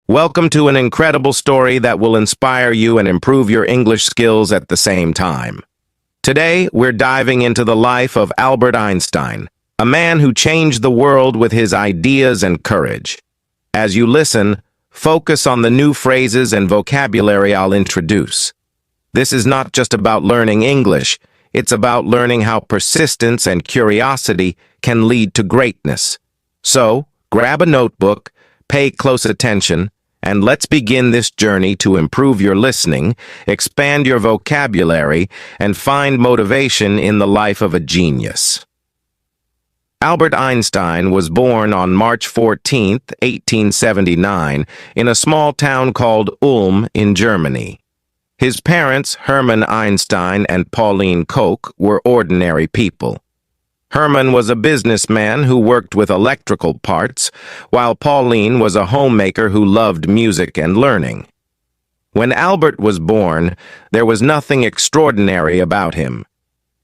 Welcome to an incredible story that will inspire you and improve your English skills at the same time. Today, we're diving into the life of Albert Einstein, a man who changed the world with his ideas and courage. As you listen, focus on the new phrases and vocabulary I'll introduce. This is not just about learning English, it's about learning how persistence and curiosity can lead to greatness. So, grab a notebook, pay close attention, and let's begin this journey to improve your listening, expand your vocabulary, and find motivation in the life of a genius. Albert Einstein was born on March 14, 1879, in a small town called Ulm in Germany. His parents, Hermann Einstein and Pauline Koch, were ordinary people. Hermann was a businessman who worked with electrical parts, while Pauline was a homemaker who loved music and learning. When Albert was born, there was nothing extraordinary about him,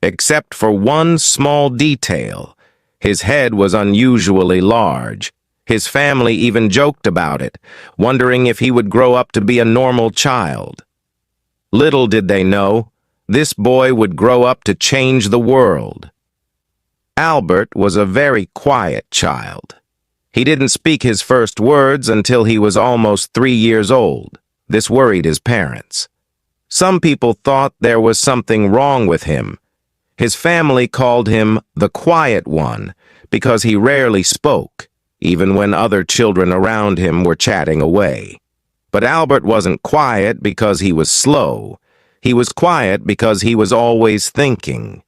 except for one small detail. His head was unusually large. His family even joked about it, wondering if he would grow up to be a normal child. Little did they know, this boy would grow up to change the world. Albert was a very quiet child. He didn't speak his first words until he was almost 3 years old. This worried his parents. Some people thought there was something wrong with him. His family called him the quiet one because he rarely spoke, even when other children around him were chatting away. But Albert wasn't quiet because he was slow. He was quiet because he was always thinking.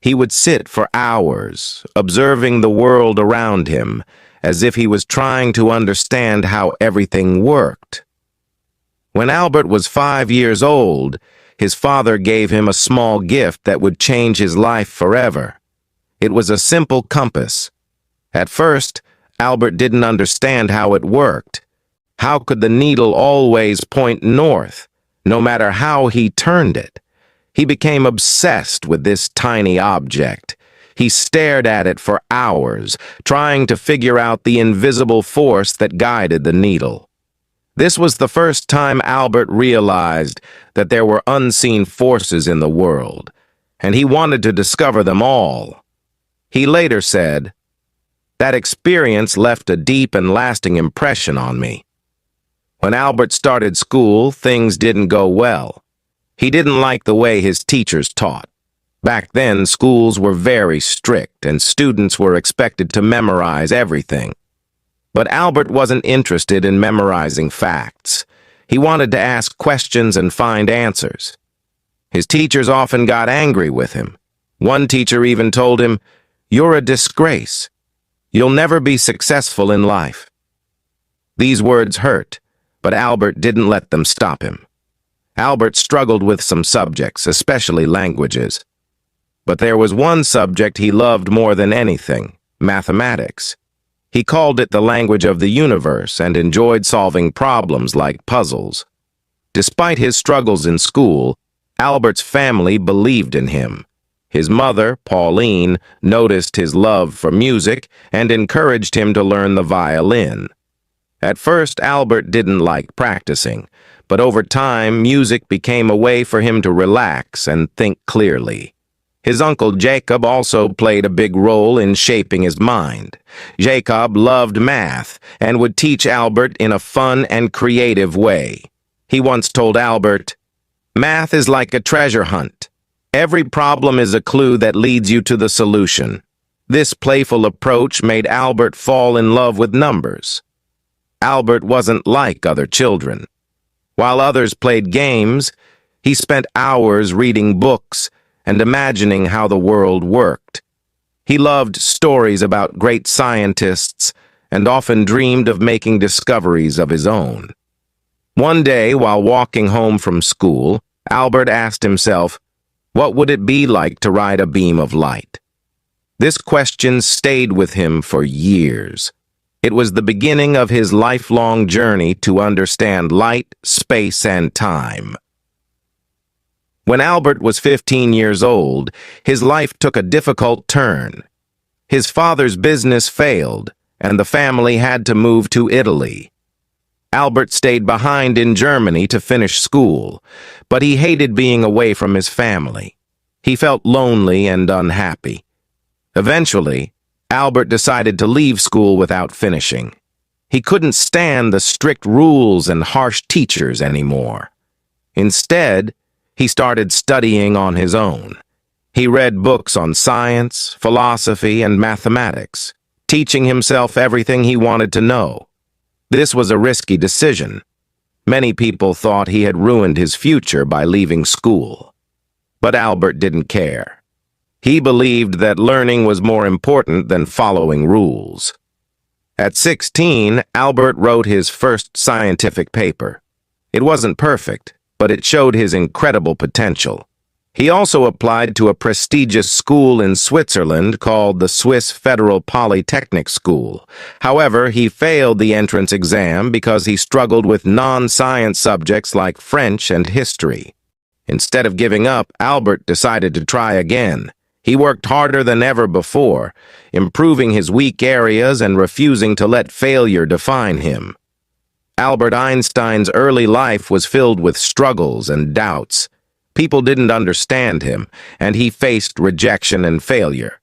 He would sit for hours, observing the world around him, as if he was trying to understand how everything worked. When Albert was 5 years old, his father gave him a small gift that would change his life forever. It was a simple compass. At first, Albert didn't understand how it worked. How could the needle always point north, no matter how he turned it? He became obsessed with this tiny object. He stared at it for hours, trying to figure out the invisible force that guided the needle. This was the first time Albert realized that there were unseen forces in the world, and he wanted to discover them all. He later said, "That experience left a deep and lasting impression on me." When Albert started school, things didn't go well. He didn't like the way his teachers taught. Back then, schools were very strict, and students were expected to memorize everything. But Albert wasn't interested in memorizing facts. He wanted to ask questions and find answers. His teachers often got angry with him. One teacher even told him, "You're a disgrace. You'll never be successful in life." These words hurt, but Albert didn't let them stop him. Albert struggled with some subjects, especially languages. But there was one subject he loved more than anything: mathematics. He called it the language of the universe and enjoyed solving problems like puzzles. Despite his struggles in school, Albert's family believed in him. His mother, Pauline, noticed his love for music and encouraged him to learn the violin. At first, Albert didn't like practicing, but over time, music became a way for him to relax and think clearly. His uncle Jacob also played a big role in shaping his mind. Jacob loved math and would teach Albert in a fun and creative way. He once told Albert, "Math is like a treasure hunt. Every problem is a clue that leads you to the solution." This playful approach made Albert fall in love with numbers. Albert wasn't like other children. While others played games, he spent hours reading books and imagining how the world worked. He loved stories about great scientists and often dreamed of making discoveries of his own. One day, while walking home from school, Albert asked himself, what would it be like to ride a beam of light? This question stayed with him for years. It was the beginning of his lifelong journey to understand light, space, and time. When Albert was 15 years old, his life took a difficult turn. His father's business failed, and the family had to move to Italy. Albert stayed behind in Germany to finish school, but he hated being away from his family. He felt lonely and unhappy. Eventually, Albert decided to leave school without finishing. He couldn't stand the strict rules and harsh teachers anymore. Instead, he started studying on his own. He read books on science, philosophy, and mathematics, teaching himself everything he wanted to know. This was a risky decision. Many people thought he had ruined his future by leaving school. But Albert didn't care. He believed that learning was more important than following rules. At 16, Albert wrote his first scientific paper. It wasn't perfect, but it showed his incredible potential. He also applied to a prestigious school in Switzerland called the Swiss Federal Polytechnic School. However, he failed the entrance exam because he struggled with non-science subjects like French and history. Instead of giving up, Albert decided to try again. He worked harder than ever before, improving his weak areas and refusing to let failure define him. Albert Einstein's early life was filled with struggles and doubts. People didn't understand him, and he faced rejection and failure.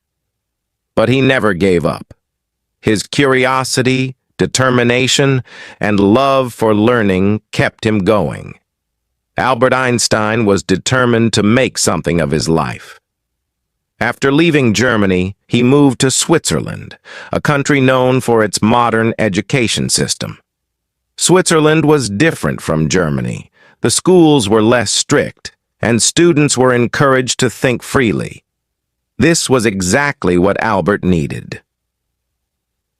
But he never gave up. His curiosity, determination, and love for learning kept him going. Albert Einstein was determined to make something of his life. After leaving Germany, he moved to Switzerland, a country known for its modern education system. Switzerland was different from Germany. The schools were less strict, and students were encouraged to think freely. This was exactly what Albert needed.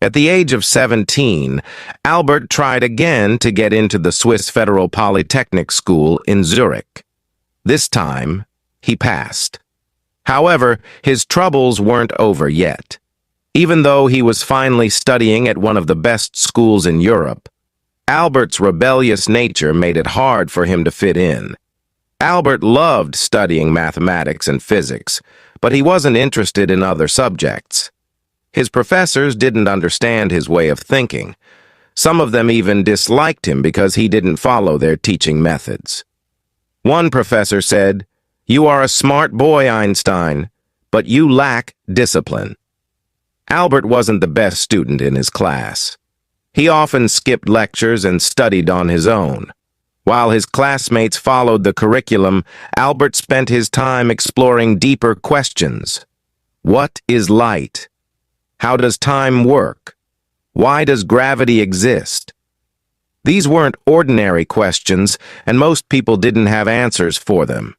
At the age of 17, Albert tried again to get into the Swiss Federal Polytechnic School in Zurich. This time, he passed. However, his troubles weren't over yet. Even though he was finally studying at one of the best schools in Europe, Albert's rebellious nature made it hard for him to fit in. Albert loved studying mathematics and physics, but he wasn't interested in other subjects. His professors didn't understand his way of thinking. Some of them even disliked him because he didn't follow their teaching methods. One professor said, "You are a smart boy, Einstein, but you lack discipline." Albert wasn't the best student in his class. He often skipped lectures and studied on his own. While his classmates followed the curriculum, Albert spent his time exploring deeper questions. What is light? How does time work? Why does gravity exist? These weren't ordinary questions, and most people didn't have answers for them.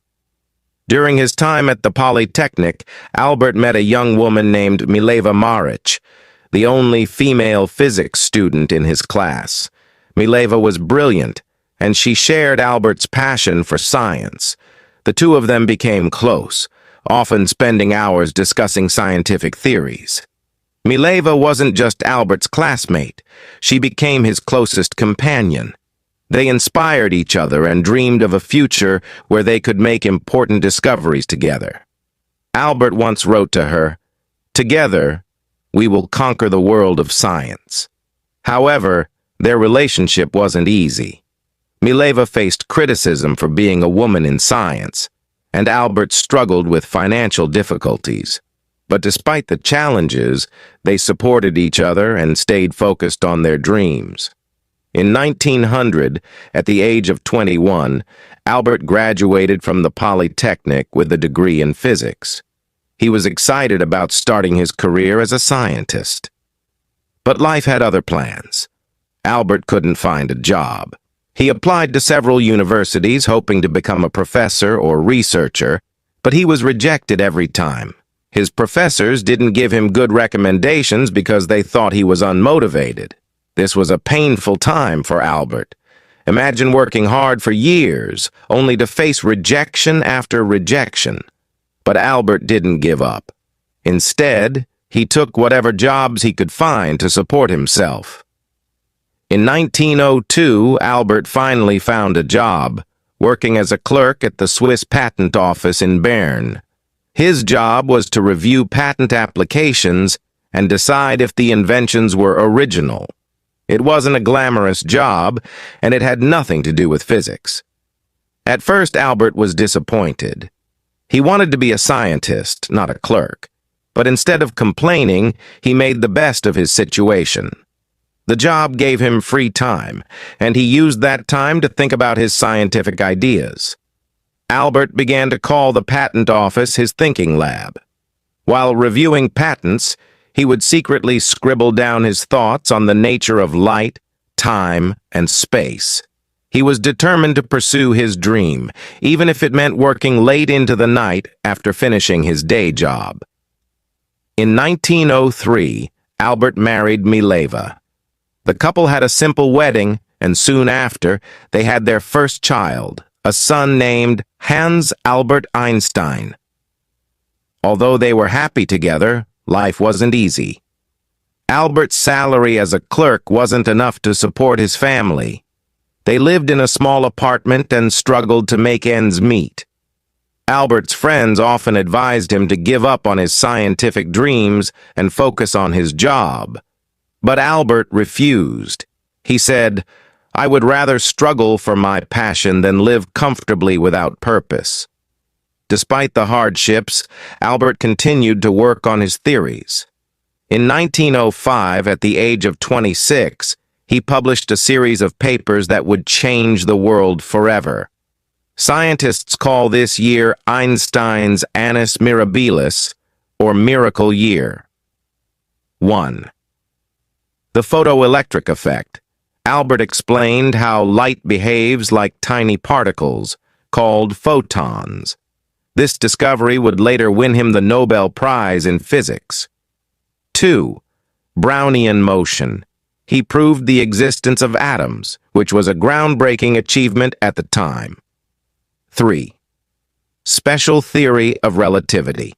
During his time at the Polytechnic, Albert met a young woman named Mileva Maric, the only female physics student in his class. Mileva was brilliant, and she shared Albert's passion for science. The two of them became close, often spending hours discussing scientific theories. Mileva wasn't just Albert's classmate. She became his closest companion. They inspired each other and dreamed of a future where they could make important discoveries together. Albert once wrote to her, "Together, we will conquer the world of science." However, their relationship wasn't easy. Mileva faced criticism for being a woman in science, and Albert struggled with financial difficulties. But despite the challenges, they supported each other and stayed focused on their dreams. In 1900, at the age of 21, Albert graduated from the Polytechnic with a degree in physics. He was excited about starting his career as a scientist. But life had other plans. Albert couldn't find a job. He applied to several universities hoping to become a professor or researcher, but he was rejected every time. His professors didn't give him good recommendations because they thought he was unmotivated. This was a painful time for Albert. Imagine working hard for years, only to face rejection after rejection. But Albert didn't give up. Instead, he took whatever jobs he could find to support himself. In 1902, Albert finally found a job, working as a clerk at the Swiss Patent Office in Bern. His job was to review patent applications and decide if the inventions were original. It wasn't a glamorous job, and it had nothing to do with physics. At first, Albert was disappointed. He wanted to be a scientist, not a clerk. But instead of complaining, he made the best of his situation. The job gave him free time, and he used that time to think about his scientific ideas. Albert began to call the patent office his thinking lab. While reviewing patents, he would secretly scribble down his thoughts on the nature of light, time, and space. He was determined to pursue his dream, even if it meant working late into the night after finishing his day job. In 1903, Albert married Mileva. The couple had a simple wedding, and soon after, they had their first child, a son named Hans Albert Einstein. Although they were happy together, life wasn't easy. Albert's salary as a clerk wasn't enough to support his family. They lived in a small apartment and struggled to make ends meet. Albert's friends often advised him to give up on his scientific dreams and focus on his job. But Albert refused. He said, "I would rather struggle for my passion than live comfortably without purpose." Despite the hardships, Albert continued to work on his theories. In 1905, at the age of 26, he published a series of papers that would change the world forever. Scientists call this year Einstein's Annus Mirabilis, or Miracle Year. 1. The photoelectric effect. Albert explained how light behaves like tiny particles, called photons. This discovery would later win him the Nobel Prize in Physics. 2. Brownian motion. He proved the existence of atoms, which was a groundbreaking achievement at the time. 3. Special theory of relativity.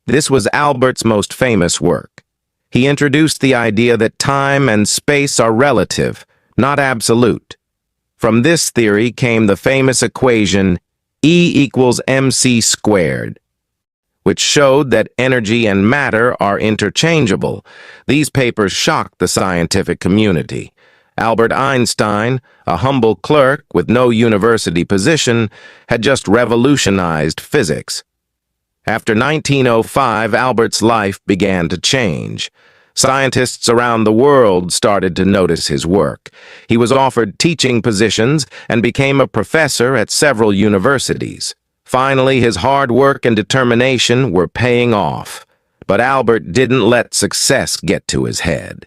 This was Albert's most famous work. He introduced the idea that time and space are relative, not absolute. From this theory came the famous equation E = mc squared, which showed that energy and matter are interchangeable. These papers shocked the scientific community. Albert Einstein, a humble clerk with no university position, had just revolutionized physics. After 1905, Albert's life began to change. Scientists around the world started to notice his work. He was offered teaching positions and became a professor at several universities. Finally, his hard work and determination were paying off. But Albert didn't let success get to his head.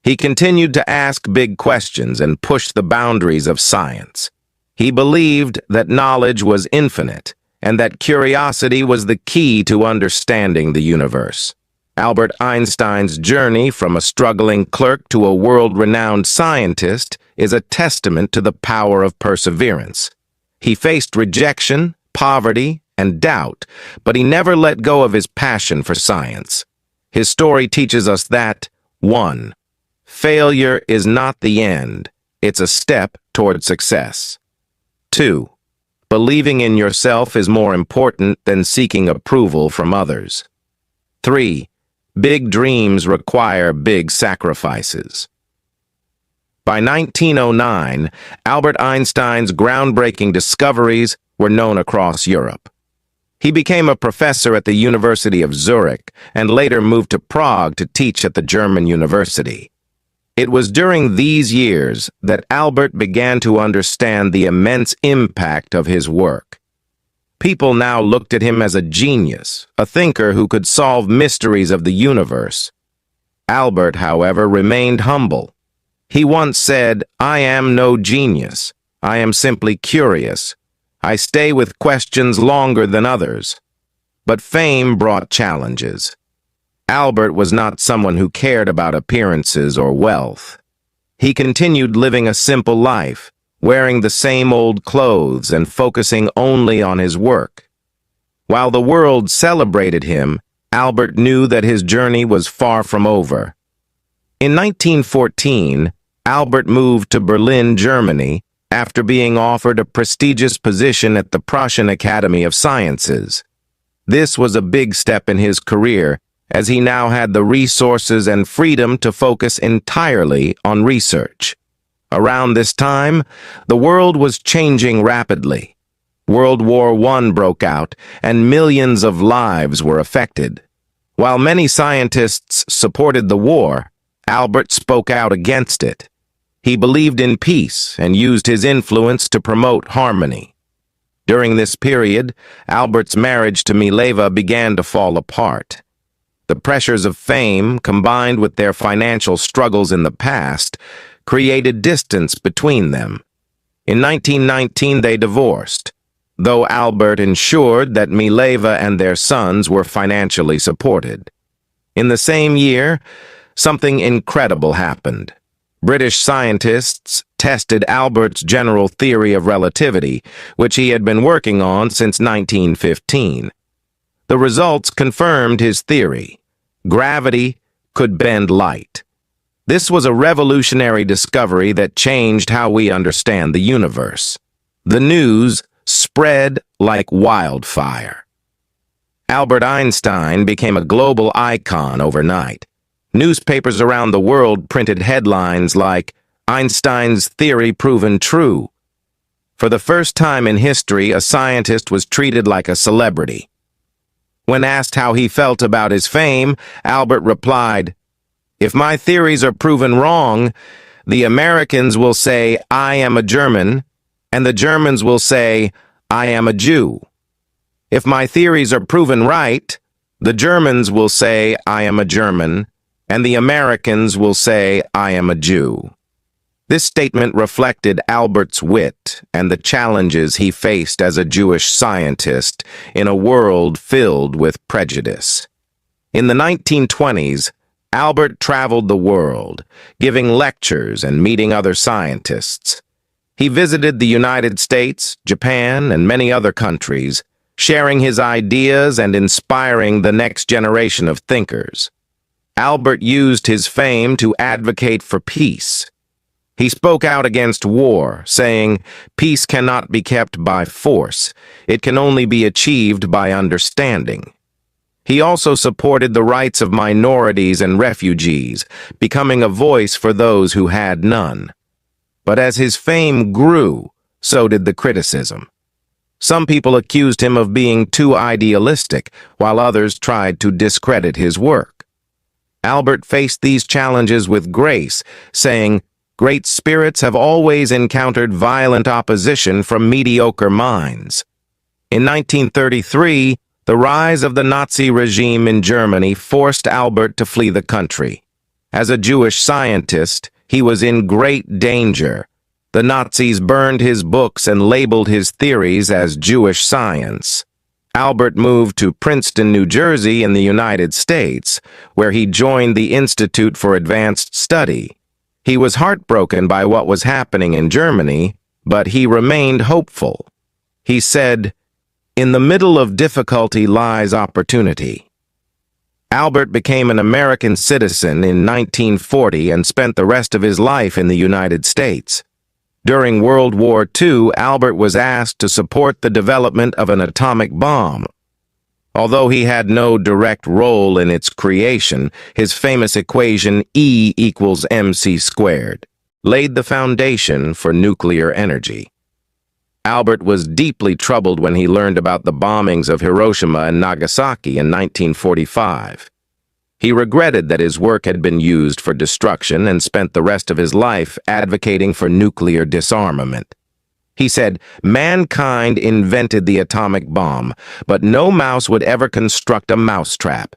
He continued to ask big questions and push the boundaries of science. He believed that knowledge was infinite and that curiosity was the key to understanding the universe. Albert Einstein's journey from a struggling clerk to a world-renowned scientist is a testament to the power of perseverance. He faced rejection, poverty, and doubt, but he never let go of his passion for science. His story teaches us that, 1. Failure is not the end, it's a step toward success. 2. Believing in yourself is more important than seeking approval from others. 3. Big dreams require big sacrifices. By 1909, Albert Einstein's groundbreaking discoveries were known across Europe. He became a professor at the University of Zurich and later moved to Prague to teach at the German university. It was during these years that Albert began to understand the immense impact of his work. People now looked at him as a genius, a thinker who could solve mysteries of the universe. Albert, however, remained humble. He once said, "I am no genius. I am simply curious. I stay with questions longer than others." But fame brought challenges. Albert was not someone who cared about appearances or wealth. He continued living a simple life, wearing the same old clothes and focusing only on his work. While the world celebrated him, Albert knew that his journey was far from over. In 1914, Albert moved to Berlin, Germany, after being offered a prestigious position at the Prussian Academy of Sciences. This was a big step in his career, as he now had the resources and freedom to focus entirely on research. Around this time, the world was changing rapidly. World War I broke out, and millions of lives were affected. While many scientists supported the war, Albert spoke out against it. He believed in peace and used his influence to promote harmony. During this period, Albert's marriage to Mileva began to fall apart. The pressures of fame, combined with their financial struggles in the past, created distance between them. In 1919, they divorced, though Albert ensured that Mileva and their sons were financially supported. In the same year, something incredible happened. British scientists tested Albert's general theory of relativity, which he had been working on since 1915. The results confirmed his theory. Gravity could bend light. This was a revolutionary discovery that changed how we understand the universe. The news spread like wildfire. Albert Einstein became a global icon overnight. Newspapers around the world printed headlines like, "Einstein's theory proven true." For the first time in history, a scientist was treated like a celebrity. When asked how he felt about his fame, Albert replied, "If my theories are proven wrong, the Americans will say, 'I am a German,' and the Germans will say, 'I am a Jew.' If my theories are proven right, the Germans will say, 'I am a German,' and the Americans will say, 'I am a Jew.'" This statement reflected Albert's wit and the challenges he faced as a Jewish scientist in a world filled with prejudice. In the 1920s, Albert traveled the world, giving lectures and meeting other scientists. He visited the United States, Japan, and many other countries, sharing his ideas and inspiring the next generation of thinkers. Albert used his fame to advocate for peace. He spoke out against war, saying, "Peace cannot be kept by force. It can only be achieved by understanding." He also supported the rights of minorities and refugees, becoming a voice for those who had none. But as his fame grew, so did the criticism. Some people accused him of being too idealistic, while others tried to discredit his work. Albert faced these challenges with grace, saying, "Great spirits have always encountered violent opposition from mediocre minds." In 1933, the rise of the Nazi regime in Germany forced Albert to flee the country. As a Jewish scientist, he was in great danger. The Nazis burned his books and labeled his theories as Jewish science. Albert moved to Princeton, New Jersey in the United States, where he joined the Institute for Advanced Study. He was heartbroken by what was happening in Germany, but he remained hopeful. He said, "In the middle of difficulty lies opportunity." Albert became an American citizen in 1940 and spent the rest of his life in the United States. During World War II, Albert was asked to support the development of an atomic bomb. Although he had no direct role in its creation, his famous equation E equals mc squared laid the foundation for nuclear energy. Albert was deeply troubled when he learned about the bombings of Hiroshima and Nagasaki in 1945. He regretted that his work had been used for destruction and spent the rest of his life advocating for nuclear disarmament. He said, "Mankind invented the atomic bomb, but no mouse would ever construct a mousetrap."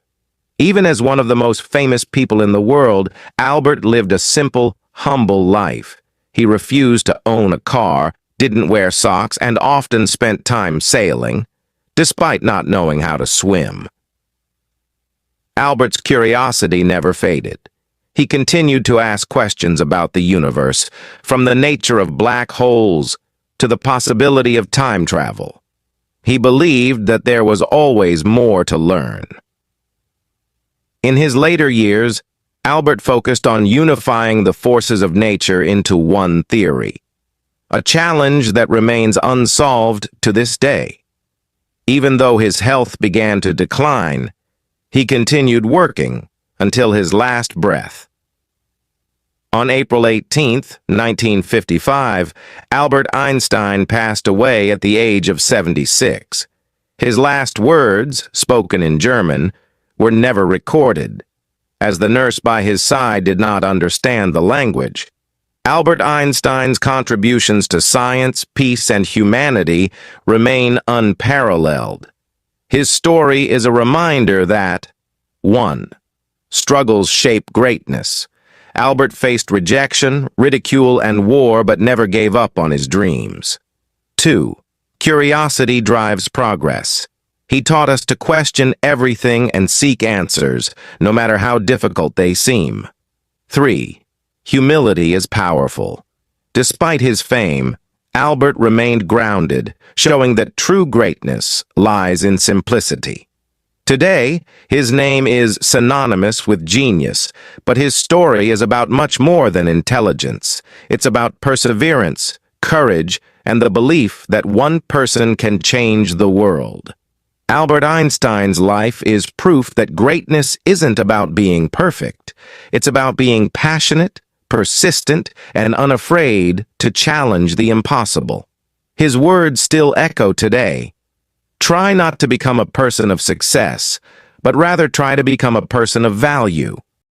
Even as one of the most famous people in the world, Albert lived a simple, humble life. He refused to own a car, didn't wear socks, and often spent time sailing, despite not knowing how to swim. Albert's curiosity never faded. He continued to ask questions about the universe, from the nature of black holes to the possibility of time travel. He believed that there was always more to learn. In his later years, Albert focused on unifying the forces of nature into one theory, a challenge that remains unsolved to this day. Even though his health began to decline, He continued working until his last breath. On April 18, 1955, Albert Einstein passed away at the age of 76. His last words, spoken in German, were never recorded, as the nurse by his side did not understand the language. Albert Einstein's contributions to science, peace, and humanity remain unparalleled. His story is a reminder that 1. Struggles shape greatness. Albert faced rejection, ridicule, and war but never gave up on his dreams. 2. Curiosity drives progress. He taught us to question everything and seek answers, no matter how difficult they seem. 3. Humility is powerful. Despite his fame, Albert remained grounded, showing that true greatness lies in simplicity. Today, his name is synonymous with genius, but his story is about much more than intelligence. It's about perseverance, courage, and the belief that one person can change the world. Albert Einstein's life is proof that greatness isn't about being perfect. It's about being passionate, persistent, and unafraid to challenge the impossible. His words still echo today. Try not to become a person of success, but rather try to become a person of value.